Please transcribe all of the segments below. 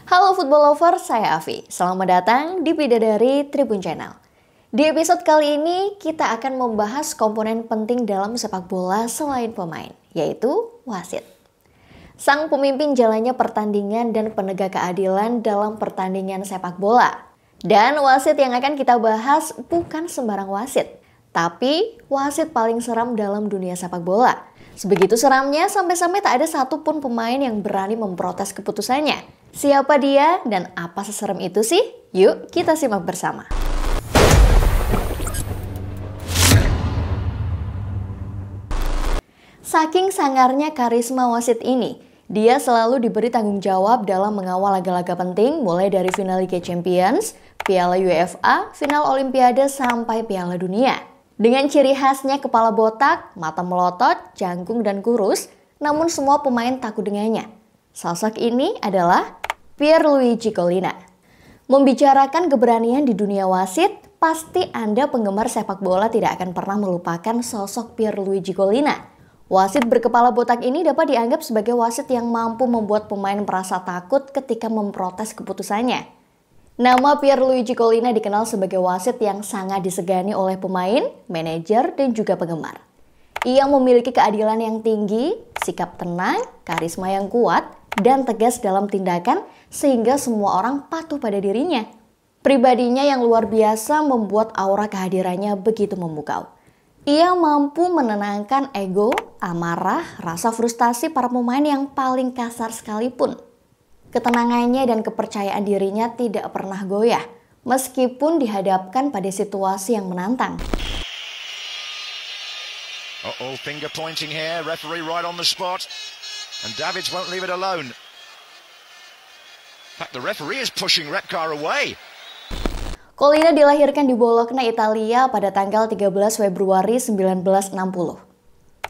Halo football lover, saya Avi. Selamat datang di Bidadari Tribun Channel. Di episode kali ini, kita akan membahas komponen penting dalam sepak bola selain pemain, yaitu wasit. Sang pemimpin jalannya pertandingan dan penegak keadilan dalam pertandingan sepak bola. Dan wasit yang akan kita bahas bukan sembarang wasit, tapi wasit paling seram dalam dunia sepak bola. Sebegitu seramnya sampai-sampai tak ada satupun pemain yang berani memprotes keputusannya. Siapa dia dan apa seserem itu sih? Yuk kita simak bersama. Saking sangarnya karisma wasit ini, dia selalu diberi tanggung jawab dalam mengawal laga-laga penting mulai dari final Liga Champions, Piala UEFA, final Olimpiade sampai Piala Dunia. Dengan ciri khasnya kepala botak, mata melotot, jangkung dan kurus, namun semua pemain takut dengannya. Sosok ini adalah Pierluigi Collina. Membicarakan keberanian di dunia wasit, pasti Anda penggemar sepak bola tidak akan pernah melupakan sosok Pierluigi Collina. Wasit berkepala botak ini dapat dianggap sebagai wasit yang mampu membuat pemain merasa takut ketika memprotes keputusannya. Nama Pierluigi Collina dikenal sebagai wasit yang sangat disegani oleh pemain, manajer, dan juga penggemar. Ia memiliki keadilan yang tinggi, sikap tenang, karisma yang kuat, dan tegas dalam tindakan sehingga semua orang patuh pada dirinya. Pribadinya yang luar biasa membuat aura kehadirannya begitu memukau. Ia mampu menenangkan ego, amarah, rasa frustasi para pemain yang paling kasar sekalipun. Ketenangannya dan kepercayaan dirinya tidak pernah goyah, meskipun dihadapkan pada situasi yang menantang. Finger pointing here, referee right on the spot. And Davids won't leave it alone. In fact, the referee is pushing Repcar away. Collina dilahirkan di Bologna, Italia pada tanggal 13 Februari 1960.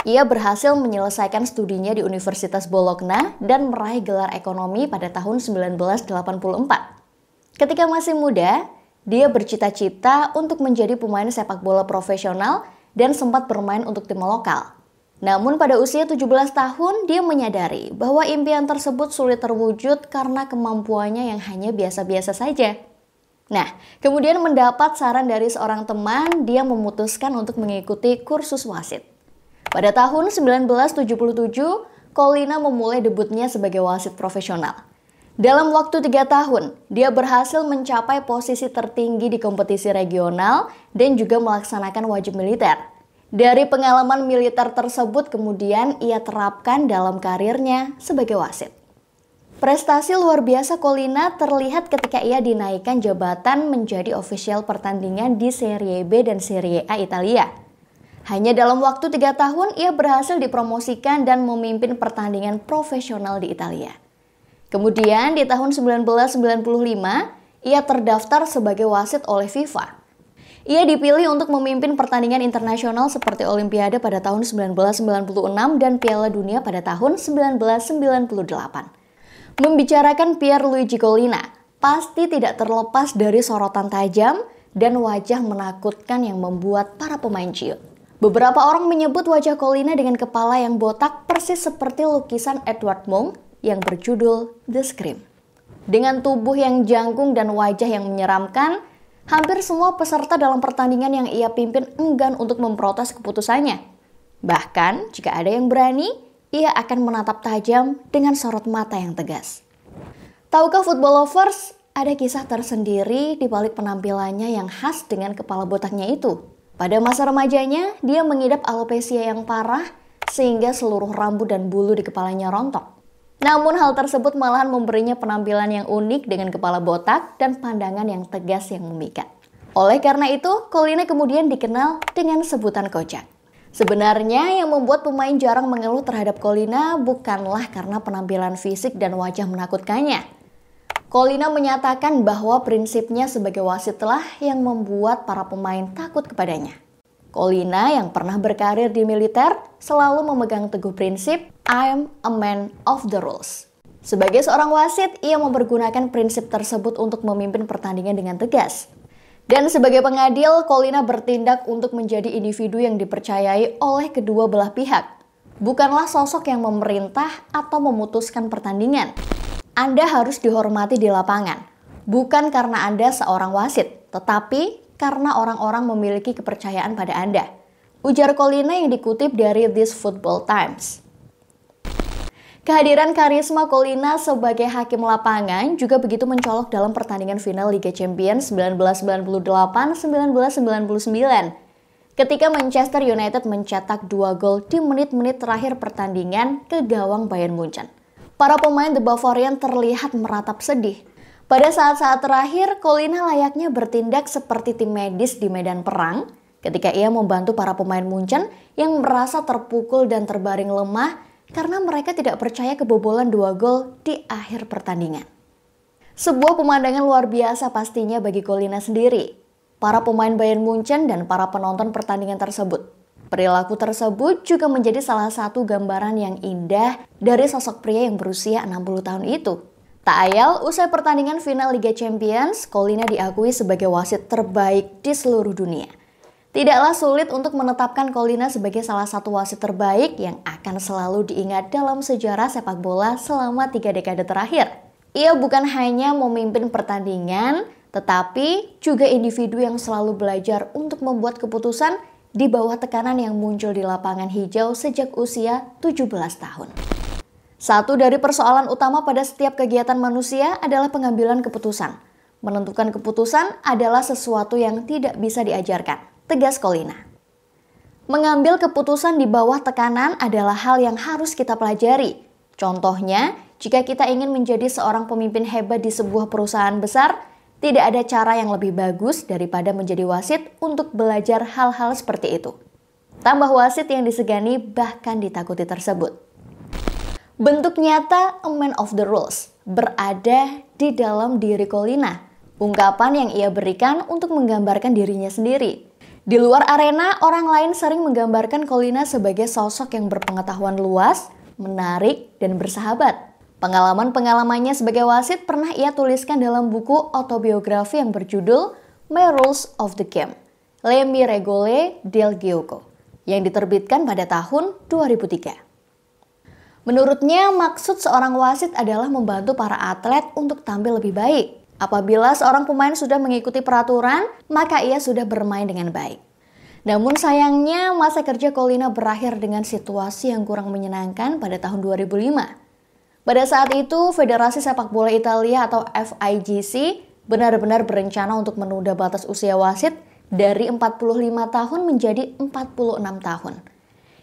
Ia berhasil menyelesaikan studinya di Universitas Bologna dan meraih gelar ekonomi pada tahun 1984. Ketika masih muda, dia bercita-cita untuk menjadi pemain sepak bola profesional dan sempat bermain untuk tim lokal. Namun pada usia 17 tahun, dia menyadari bahwa impian tersebut sulit terwujud karena kemampuannya yang hanya biasa-biasa saja. Nah, kemudian mendapat saran dari seorang teman, dia memutuskan untuk mengikuti kursus wasit. Pada tahun 1977, Collina memulai debutnya sebagai wasit profesional. Dalam waktu 3 tahun, dia berhasil mencapai posisi tertinggi di kompetisi regional dan juga melaksanakan wajib militer. Dari pengalaman militer tersebut kemudian ia terapkan dalam karirnya sebagai wasit. Prestasi luar biasa Collina terlihat ketika ia dinaikkan jabatan menjadi ofisial pertandingan di Serie B dan Serie A Italia. Hanya dalam waktu 3 tahun ia berhasil dipromosikan dan memimpin pertandingan profesional di Italia. Kemudian di tahun 1995 ia terdaftar sebagai wasit oleh FIFA. Ia dipilih untuk memimpin pertandingan internasional seperti Olimpiade pada tahun 1996 dan Piala Dunia pada tahun 1998. Membicarakan Pierluigi Collina, pasti tidak terlepas dari sorotan tajam dan wajah menakutkan yang membuat para pemain ciut. Beberapa orang menyebut wajah Collina dengan kepala yang botak persis seperti lukisan Edward Munch yang berjudul The Scream. Dengan tubuh yang jangkung dan wajah yang menyeramkan, hampir semua peserta dalam pertandingan yang ia pimpin enggan untuk memprotes keputusannya. Bahkan, jika ada yang berani, ia akan menatap tajam dengan sorot mata yang tegas. Tahukah football lovers, ada kisah tersendiri di balik penampilannya yang khas dengan kepala botaknya itu. Pada masa remajanya, dia mengidap alopecia yang parah sehingga seluruh rambut dan bulu di kepalanya rontok. Namun hal tersebut malahan memberinya penampilan yang unik dengan kepala botak dan pandangan yang tegas yang memikat. Oleh karena itu, Collina kemudian dikenal dengan sebutan kocak. Sebenarnya yang membuat pemain jarang mengeluh terhadap Collina bukanlah karena penampilan fisik dan wajah menakutkannya. Collina menyatakan bahwa prinsipnya sebagai wasitlah yang membuat para pemain takut kepadanya. Collina yang pernah berkarir di militer selalu memegang teguh prinsip I'm a man of the rules. Sebagai seorang wasit, ia mempergunakan prinsip tersebut untuk memimpin pertandingan dengan tegas. Dan sebagai pengadil, Collina bertindak untuk menjadi individu yang dipercayai oleh kedua belah pihak. Bukanlah sosok yang memerintah atau memutuskan pertandingan. Anda harus dihormati di lapangan, bukan karena Anda seorang wasit, tetapi karena orang-orang memiliki kepercayaan pada Anda. Ujar Collina yang dikutip dari This Football Times. Kehadiran karisma Collina sebagai hakim lapangan juga begitu mencolok dalam pertandingan final Liga Champions 1998-1999. Ketika Manchester United mencetak 2 gol di menit-menit terakhir pertandingan ke gawang Bayern Munchen. Para pemain The Bavarian terlihat meratap sedih. Pada saat-saat terakhir, Collina layaknya bertindak seperti tim medis di medan perang ketika ia membantu para pemain Munchen yang merasa terpukul dan terbaring lemah karena mereka tidak percaya kebobolan 2 gol di akhir pertandingan. Sebuah pemandangan luar biasa pastinya bagi Collina sendiri, para pemain Bayern Munchen dan para penonton pertandingan tersebut. Perilaku tersebut juga menjadi salah satu gambaran yang indah dari sosok pria yang berusia 60 tahun itu. Tak ayal, usai pertandingan final Liga Champions, Collina diakui sebagai wasit terbaik di seluruh dunia. Tidaklah sulit untuk menetapkan Collina sebagai salah satu wasit terbaik yang akan selalu diingat dalam sejarah sepak bola selama 3 dekade terakhir. Ia bukan hanya memimpin pertandingan, tetapi juga individu yang selalu belajar untuk membuat keputusan di bawah tekanan yang muncul di lapangan hijau sejak usia 17 tahun. Satu dari persoalan utama pada setiap kegiatan manusia adalah pengambilan keputusan. Menentukan keputusan adalah sesuatu yang tidak bisa diajarkan, tegas Collina. Mengambil keputusan di bawah tekanan adalah hal yang harus kita pelajari. Contohnya, jika kita ingin menjadi seorang pemimpin hebat di sebuah perusahaan besar, tidak ada cara yang lebih bagus daripada menjadi wasit untuk belajar hal-hal seperti itu. Tambah wasit yang disegani bahkan ditakuti tersebut. Bentuk nyata a man of the rules berada di dalam diri Collina. Ungkapan yang ia berikan untuk menggambarkan dirinya sendiri. Di luar arena, orang lain sering menggambarkan Collina sebagai sosok yang berpengetahuan luas, menarik, dan bersahabat. Pengalaman-pengalamannya sebagai wasit pernah ia tuliskan dalam buku autobiografi yang berjudul My Rules of the Game, Le mie regole del gioco, yang diterbitkan pada tahun 2003. Menurutnya, maksud seorang wasit adalah membantu para atlet untuk tampil lebih baik. Apabila seorang pemain sudah mengikuti peraturan, maka ia sudah bermain dengan baik. Namun sayangnya, masa kerja Collina berakhir dengan situasi yang kurang menyenangkan pada tahun 2005. Pada saat itu, Federasi Sepak Bola Italia atau FIGC benar-benar berencana untuk menunda batas usia wasit dari 45 tahun menjadi 46 tahun.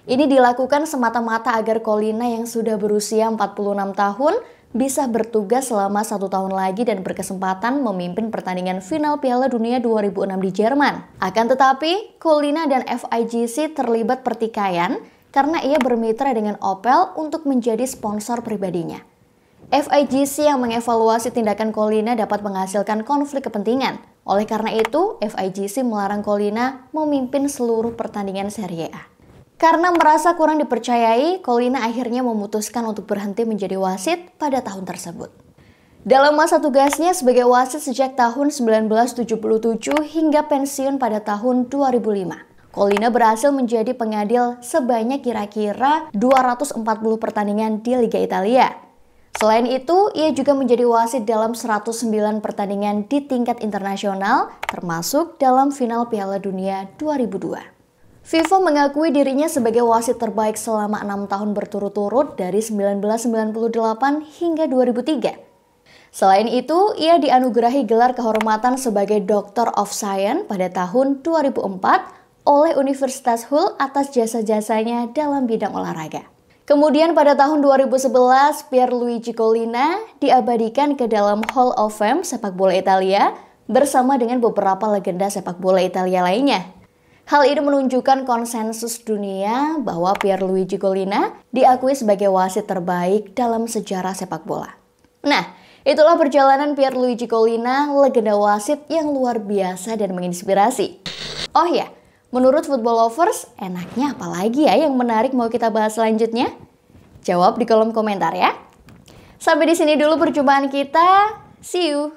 Ini dilakukan semata-mata agar Collina yang sudah berusia 46 tahun bisa bertugas selama 1 tahun lagi dan berkesempatan memimpin pertandingan final Piala Dunia 2006 di Jerman. Akan tetapi, Collina dan FIGC terlibat pertikaian karena ia bermitra dengan Opel untuk menjadi sponsor pribadinya. FIGC yang mengevaluasi tindakan Collina dapat menghasilkan konflik kepentingan. Oleh karena itu, FIGC melarang Collina memimpin seluruh pertandingan Serie A. Karena merasa kurang dipercayai, Collina akhirnya memutuskan untuk berhenti menjadi wasit pada tahun tersebut. Dalam masa tugasnya sebagai wasit sejak tahun 1977 hingga pensiun pada tahun 2005, Collina berhasil menjadi pengadil sebanyak kira-kira 240 pertandingan di Liga Italia. Selain itu, ia juga menjadi wasit dalam 109 pertandingan di tingkat internasional, termasuk dalam final Piala Dunia 2002. FIFA mengakui dirinya sebagai wasit terbaik selama 6 tahun berturut-turut dari 1998 hingga 2003. Selain itu, ia dianugerahi gelar kehormatan sebagai Doctor of Science pada tahun 2004 oleh Universitas Hull atas jasa-jasanya dalam bidang olahraga. Kemudian pada tahun 2011, Pierluigi Collina diabadikan ke dalam Hall of Fame sepak bola Italia bersama dengan beberapa legenda sepak bola Italia lainnya. Hal ini menunjukkan konsensus dunia bahwa Pierluigi Collina diakui sebagai wasit terbaik dalam sejarah sepak bola. Nah, itulah perjalanan Pierluigi Collina, legenda wasit yang luar biasa dan menginspirasi. Oh ya, menurut Football Lovers, enaknya apa lagi ya yang menarik mau kita bahas selanjutnya? Jawab di kolom komentar ya. Sampai di sini dulu perjumpaan kita. See you!